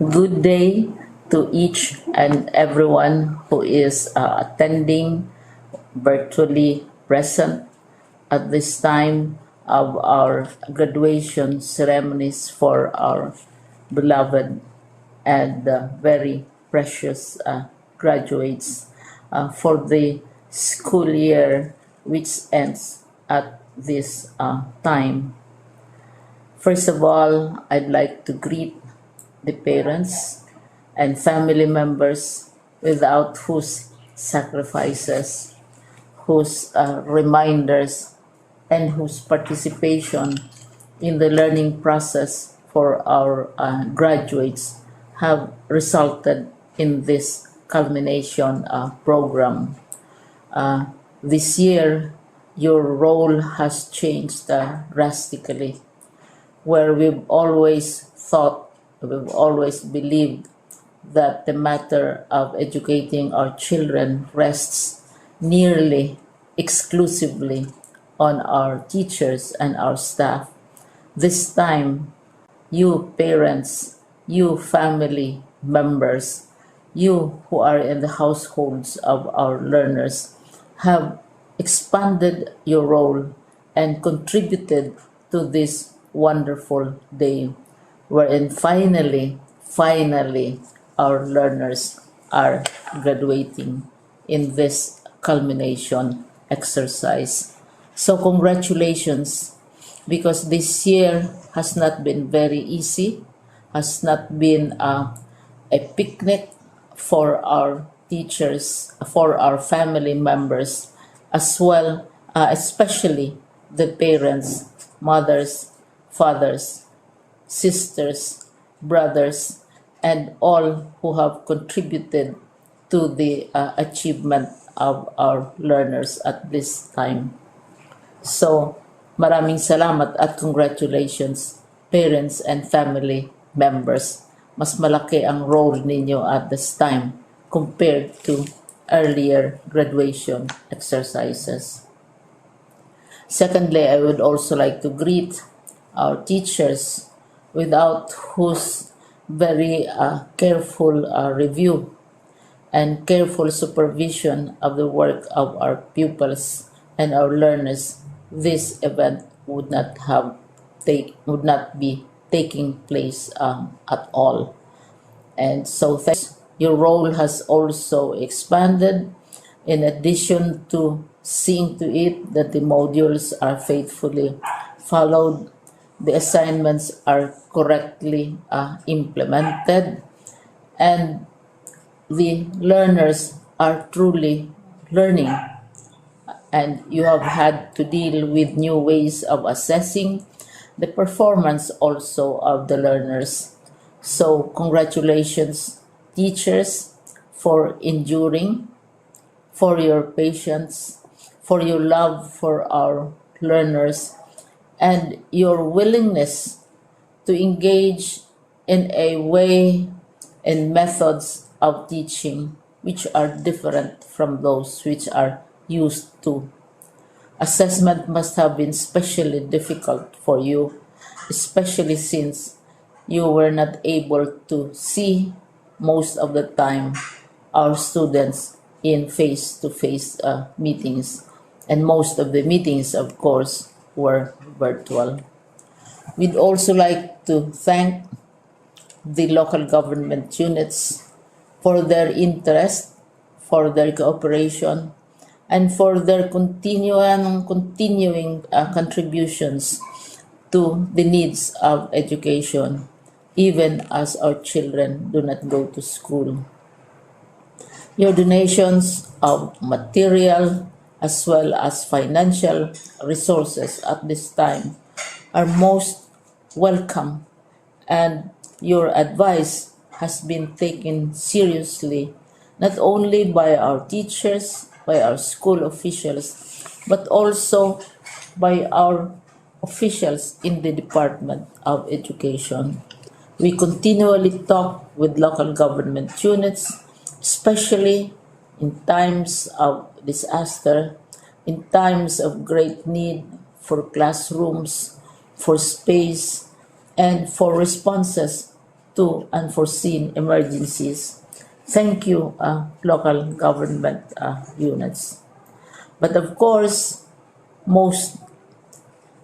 Good day to each and everyone who is attending virtually present at this time of our graduation ceremonies for our beloved and very precious graduates for the school year which ends at this time. First of all, I'd like to greet the parents and family members without whose sacrifices, whose reminders, and whose participation in the learning process for our graduates have resulted in this culmination program. This year, your role has changed drastically, where we've always believed that the matter of educating our children rests nearly exclusively on our teachers and our staff. This time, you parents, you family members, you who are in the households of our learners have expanded your role and contributed to this wonderful day wherein finally, our learners are graduating in this culmination exercise. So congratulations, because this year has not been very easy, has not been a picnic for our teachers, for our family members, as well, especially the parents, mothers, fathers, sisters, brothers, and all who have contributed to the achievement of our learners at this time. So, maraming salamat at congratulations, parents and family members. Mas malaki ang role ninyo at this time compared to earlier graduation exercises. Secondly, I would also like to greet our teachers, without whose very careful review and careful supervision of the work of our pupils and our learners, this event would not be taking place at all. And so your role has also expanded, in addition to seeing to it that the modules are faithfully followed, the assignments are correctly implemented, and the learners are truly learning. And you have had to deal with new ways of assessing the performance also of the learners. So congratulations, teachers, for enduring, for your patience, for your love for our learners, and your willingness to engage in a way and methods of teaching which are different from those which are used to. Assessment must have been especially difficult for you, especially since you were not able to see most of the time our students in face-to-face meetings, and most of the meetings, of course, were virtual. We'd also like to thank the local government units for their interest, for their cooperation, and for their continuing contributions to the needs of education, even as our children do not go to school. Your donations of material as well as financial resources at this time are most welcome, and your advice has been taken seriously not only by our teachers, by our school officials, but also by our officials in the Department of Education. We continually talk with local government units, especially in times of disaster, in times of great need for classrooms, for space, and for responses to unforeseen emergencies. Thank you, local government units. But of course, most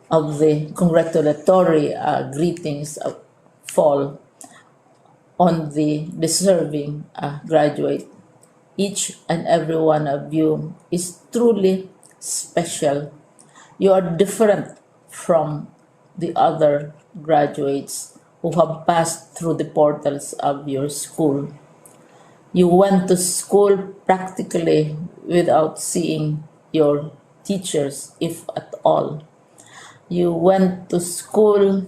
of the congratulatory greetings fall on the deserving graduate. Each and every one of you is truly special. You are different from the other graduates who have passed through the portals of your school. You went to school practically without seeing your teachers, if at all. You went to school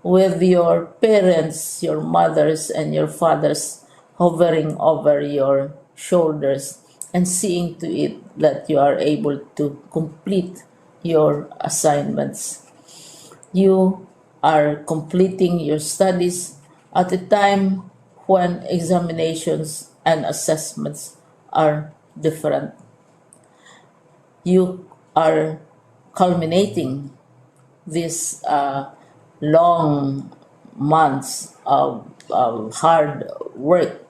with your parents, your mothers, and your fathers hovering over your shoulders and seeing to it that you are able to complete your assignments. You are completing your studies at a time when examinations and assessments are different. You are culminating these long months of hard work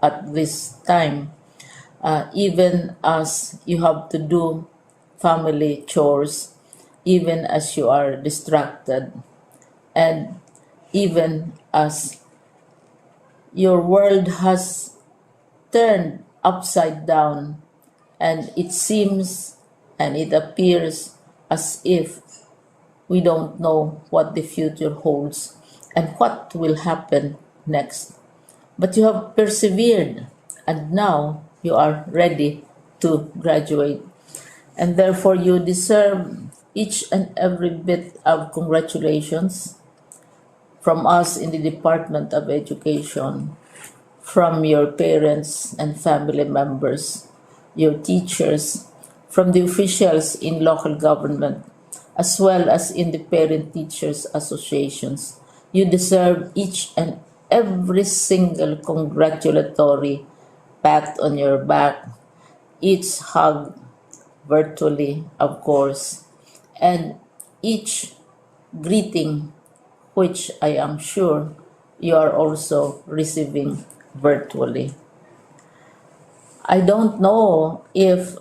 at this time, even as you have to do family chores, even as you are distracted, and even as your world has turned upside down, and it seems and it appears as if we don't know what the future holds and what will happen next. But you have persevered, and now you are ready to graduate. And therefore, you deserve each and every bit of congratulations from us in the Department of Education, from your parents and family members, your teachers, from the officials in local government, as well as in the parent teachers associations. You deserve each and every single congratulatory pat on your back, each hug virtually, of course, and each greeting, which I am sure you are also receiving virtually. I don't know if